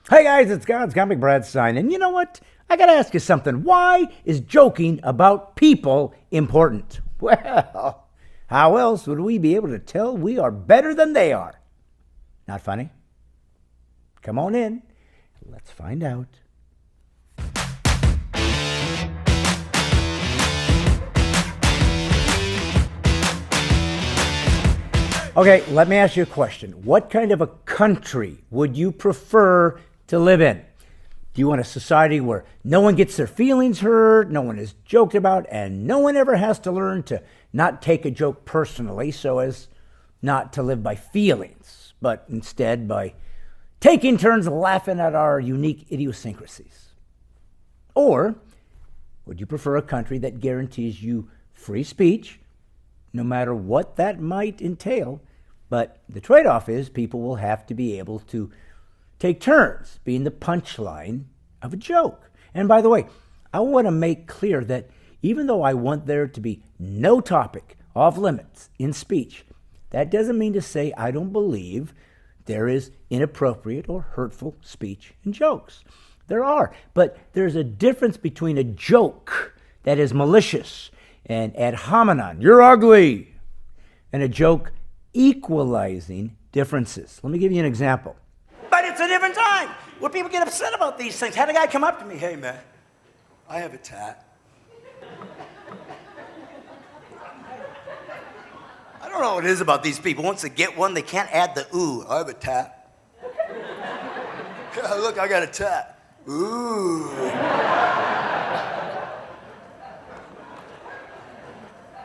Hey guys, it's God's Comic Brad Stine, and you know what? I gotta ask you something. Why is joking about people important? Well, how else would we be able to tell we are better than they are? Not funny? Come on in. Let's find out. Okay, let me ask you a question. What kind of a country would you prefer to live in? Do you want a society where no one gets their feelings hurt, no one is joked about, and no one ever has to learn to not take a joke personally so as not to live by feelings, but instead by taking turns laughing at our unique idiosyncrasies? Or would you prefer a country that guarantees you free speech, no matter what that might entail, but the trade-off is people will have to be able to take turns being the punchline of a joke? And by the way, I want to make clear that even though I want there to be no topic off limits in speech, that doesn't mean to say I don't believe there is inappropriate or hurtful speech and jokes. There are, but there's a difference between a joke that is malicious and ad hominem, you're ugly, and a joke equalizing differences. Let me give you an example. But it's a different time where people get upset about these things. Had a guy come up to me, hey man, I have a tat. I don't know what it is about these people. Once they get one, they can't add the ooh. I have a tat. Yeah, look, I got a tat. Ooh.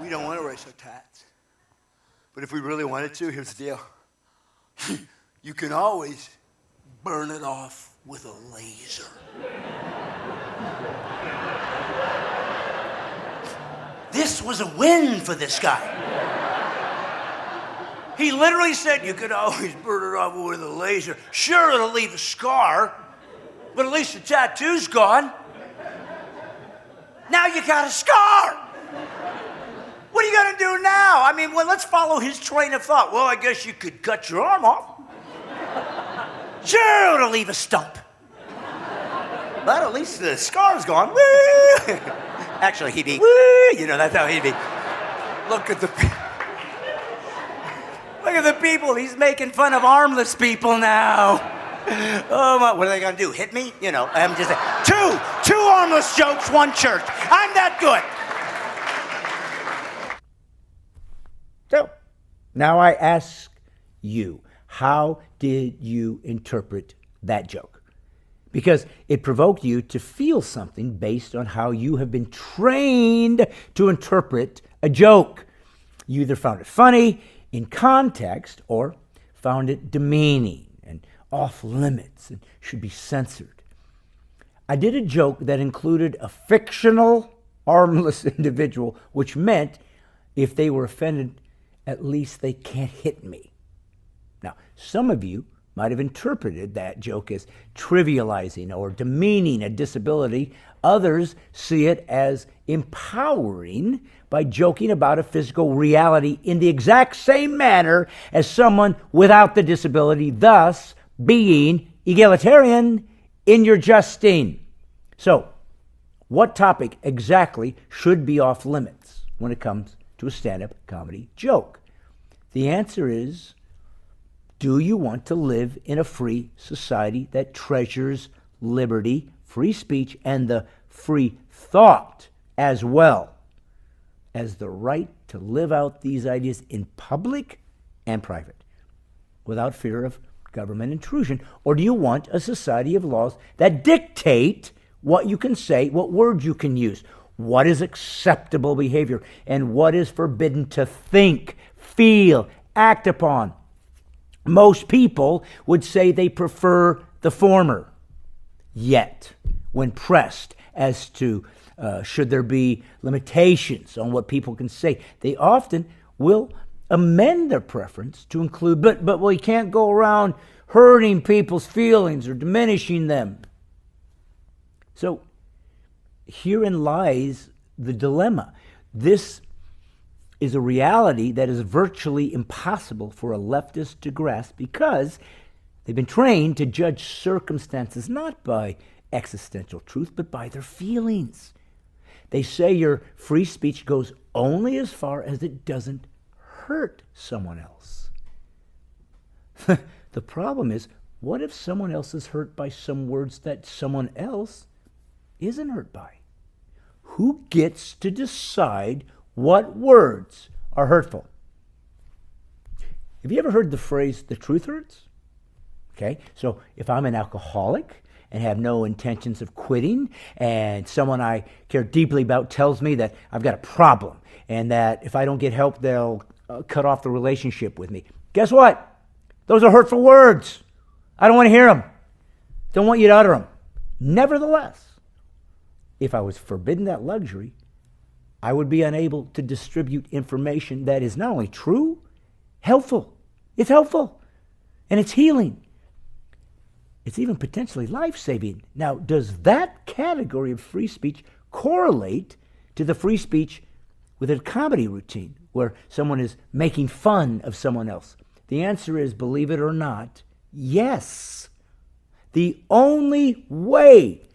We don't want to raise our tats. But if we really wanted to, here's the deal. You can always burn it off with a laser. This was a win for this guy. He literally said, you could always burn it off with a laser. Sure, it'll leave a scar, but at least the tattoo's gone. Now you got a scar. What are you going to do now? I mean, well, let's follow his train of thought. Well, I guess you could cut your arm off. Sure, it'll leave a stump. But at least the scar's gone. Woo! Actually, he'd be, woo! You know, that's how he'd be. Look at the people. He's making fun of armless people now. Oh, my, what are they going to do? Hit me? You know, I'm just two armless jokes, one church. I'm that good. So, now I ask you, how did you interpret that joke? Because it provoked you to feel something based on how you have been trained to interpret a joke. You either found it funny in context or found it demeaning and off limits and should be censored. I did a joke that included a fictional, armless individual, which meant if they were offended, at least they can't hit me. Now, some of you might have interpreted that joke as trivializing or demeaning a disability. Others see it as empowering by joking about a physical reality in the exact same manner as someone without the disability, thus being egalitarian in your justing. So, what topic exactly should be off limits when it comes to a stand-up comedy joke? The answer is, do you want to live in a free society that treasures liberty, free speech, and the free thought, as well as the right to live out these ideas in public and private without fear of government intrusion? Or do you want a society of laws that dictate what you can say, what words you can use, what is acceptable behavior, and what is forbidden to think, feel, act upon? Most people would say they prefer the former. Yet, when pressed as to should there be limitations on what people can say, they often will amend their preference to include, but we can't go around hurting people's feelings or diminishing them. So, herein lies the dilemma. This is a reality that is virtually impossible for a leftist to grasp because They've been trained to judge circumstances not by existential truth, but by their feelings. They say your free speech goes only as far as it doesn't hurt someone else. The problem is, what if someone else is hurt by some words that someone else isn't hurt by? Who gets to decide what words are hurtful? Have you ever heard the phrase, the truth hurts? Okay, so if I'm an alcoholic and have no intentions of quitting, and someone I care deeply about tells me that I've got a problem and that if I don't get help, they'll cut off the relationship with me. Guess what? Those are hurtful words. I don't want to hear them. Don't want you to utter them. Nevertheless, if I was forbidden that luxury, I would be unable to distribute information that is not only true, helpful. It's helpful and it's healing. It's even potentially life-saving. Now, does that category of free speech correlate to the free speech with a comedy routine where someone is making fun of someone else? The answer is, believe it or not, yes. The only way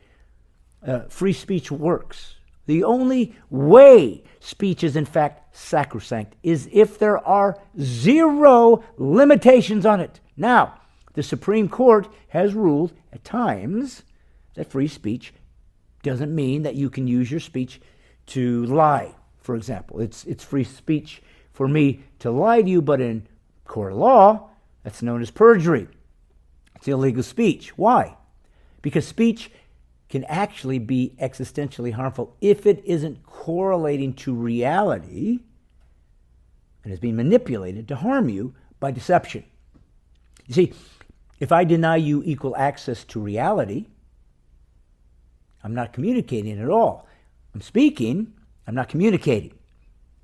free speech works, the only way speech is in fact sacrosanct, is if there are zero limitations on it. Now, the Supreme Court has ruled at times that free speech doesn't mean that you can use your speech to lie, for example. It's free speech for me to lie to you, but in court of law, that's known as perjury. It's illegal speech. Why? Because speech can actually be existentially harmful if it isn't correlating to reality and is being manipulated to harm you by deception. You see, if I deny you equal access to reality, I'm not communicating at all. I'm speaking, I'm not communicating.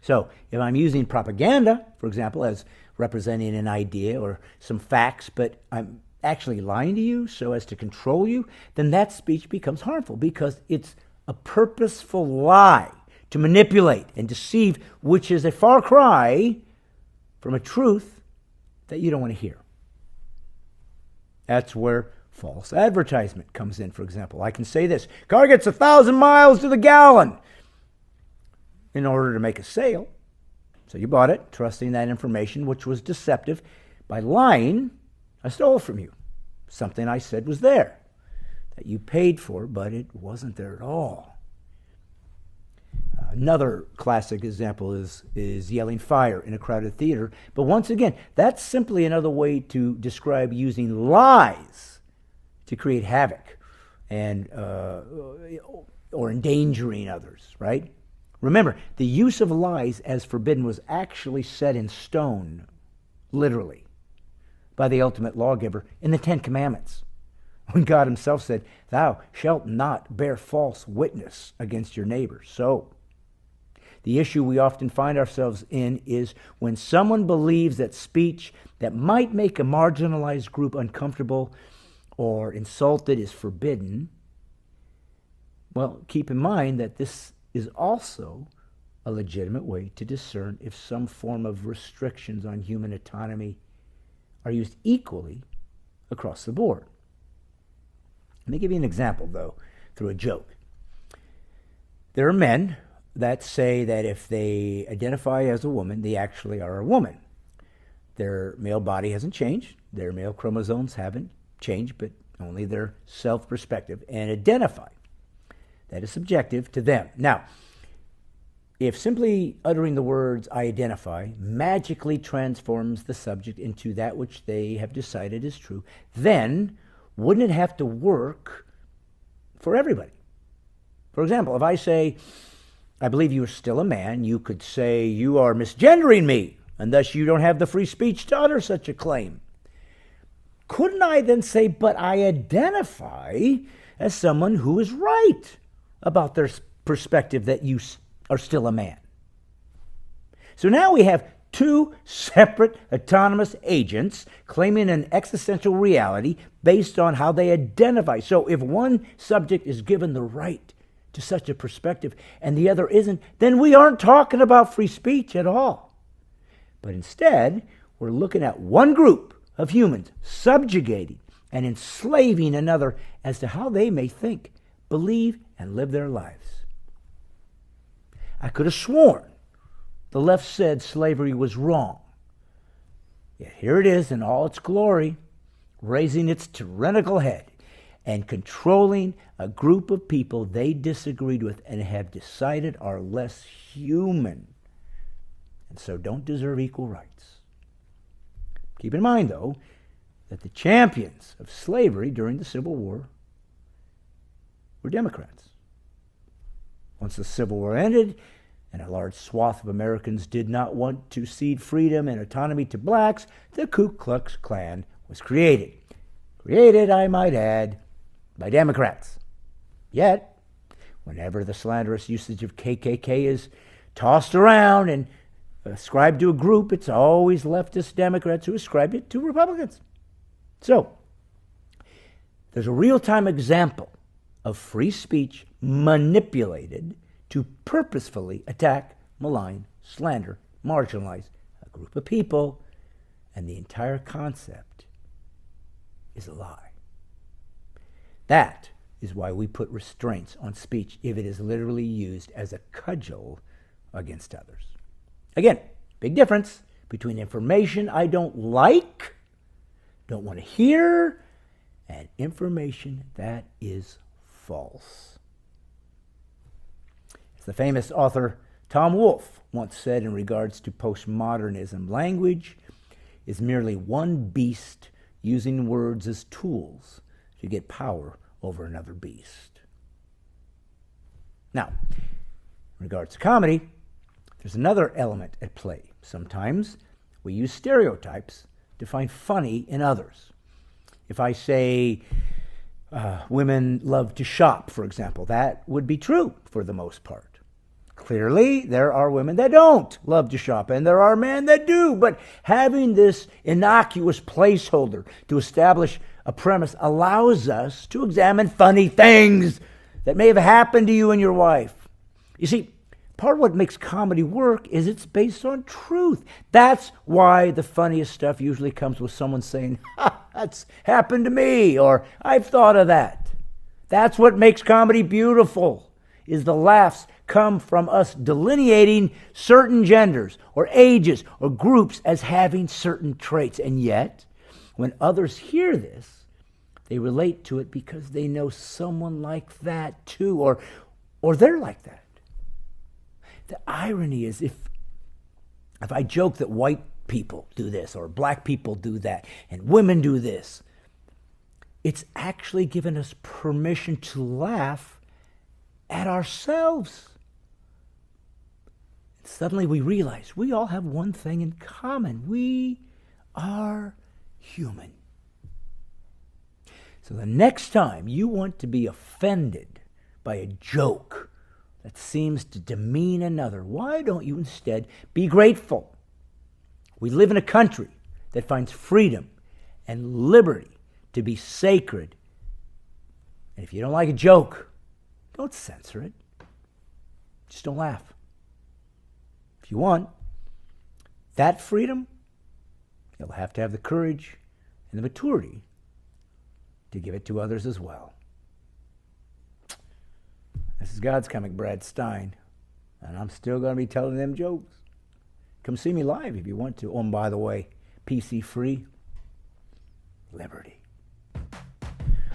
So if I'm using propaganda, for example, as representing an idea or some facts, but I'm actually lying to you so as to control you, then that speech becomes harmful because it's a purposeful lie to manipulate and deceive, which is a far cry from a truth that you don't want to hear. That's where false advertisement comes in, for example. I can say this, car gets 1,000 miles to the gallon in order to make a sale. So you bought it, trusting that information, which was deceptive. By lying, I stole it from you. Something I said was there, that you paid for, but it wasn't there at all. Another classic example is yelling fire in a crowded theater. But once again, that's simply another way to describe using lies to create havoc and or endangering others, right? Remember, the use of lies as forbidden was actually set in stone, literally, by the ultimate lawgiver in the Ten Commandments, when God himself said, "Thou shalt not bear false witness against your neighbor." So, the issue we often find ourselves in is when someone believes that speech that might make a marginalized group uncomfortable or insulted is forbidden. Well, keep in mind that this is also a legitimate way to discern if some form of restrictions on human autonomy are used equally across the board. Let me give you an example, though, through a joke. There are men that say that if they identify as a woman, they actually are a woman. Their male body hasn't changed, their male chromosomes haven't changed, but only their self-perspective and identify. That is subjective to them. Now, if simply uttering the words "I identify" magically transforms the subject into that which they have decided is true, then wouldn't it have to work for everybody? For example, if I say, "I believe you are still a man," you could say, "You are misgendering me, and thus you don't have the free speech to utter such a claim." Couldn't I then say, "But I identify as someone who is right about their perspective that you are still a man"? So now we have two separate autonomous agents claiming an existential reality based on how they identify. So if one subject is given the right to such a perspective and the other isn't, then we aren't talking about free speech at all. But instead, we're looking at one group of humans subjugating and enslaving another as to how they may think, believe, and live their lives. I could have sworn the left said slavery was wrong. Yet here it is in all its glory, raising its tyrannical head and controlling a group of people they disagreed with and have decided are less human and so don't deserve equal rights. Keep in mind, though, that the champions of slavery during the Civil War were Democrats. Once the Civil War ended, and a large swath of Americans did not want to cede freedom and autonomy to blacks, the Ku Klux Klan was created. Created, I might add, by Democrats. Yet, whenever the slanderous usage of KKK is tossed around and ascribed to a group, it's always leftist Democrats who ascribe it to Republicans. So, there's a real-time example of free speech manipulated to purposefully attack, malign, slander, marginalize a group of people, and the entire concept is a lie. That is why we put restraints on speech if it is literally used as a cudgel against others. Again, big difference between information I don't like, don't want to hear, and information that is false. As the famous author Tom Wolfe once said in regards to postmodernism, language is merely one beast using words as tools to get power over another beast. Now, in regards to comedy, there's another element at play. Sometimes we use stereotypes to find funny in others. If I say women love to shop, for example, that would be true for the most part. Clearly, there are women that don't love to shop, and there are men that do. But having this innocuous placeholder to establish a premise allows us to examine funny things that may have happened to you and your wife. You see, part of what makes comedy work is it's based on truth. That's why the funniest stuff usually comes with someone saying, "Ha, that's happened to me," or "I've thought of that." That's what makes comedy beautiful, is the laughs come from us delineating certain genders or ages or groups as having certain traits. And yet, when others hear this, they relate to it because they know someone like that too, or they're like that. The irony is if I joke that white people do this or black people do that and women do this, it's actually given us permission to laugh at ourselves. Suddenly we realize we all have one thing in common. We are human. So the next time you want to be offended by a joke that seems to demean another, why don't you instead be grateful? We live in a country that finds freedom and liberty to be sacred. And if you don't like a joke, don't censor it. Just don't laugh. If you want that freedom, you'll have to have the courage and the maturity to give it to others as well. This is God's Comic, Brad Stine, and I'm still going to be telling them jokes. Come see me live if you want to. Oh, and by the way, PC free, liberty.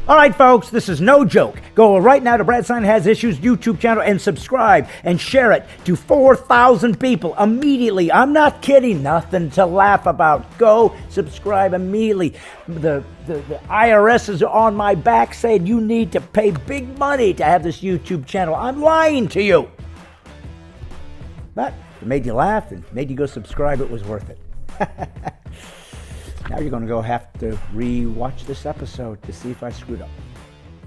All right, folks, this is no joke. Go right now to Brad Stine Has Issues YouTube channel and subscribe and share it to 4,000 people immediately. I'm not kidding. Nothing to laugh about. Go subscribe immediately. The IRS is on my back saying you need to pay big money to have this YouTube channel. I'm lying to you. But if it made you laugh and made you go subscribe, it was worth it. Now you're going to go have to re-watch this episode to see if I screwed up.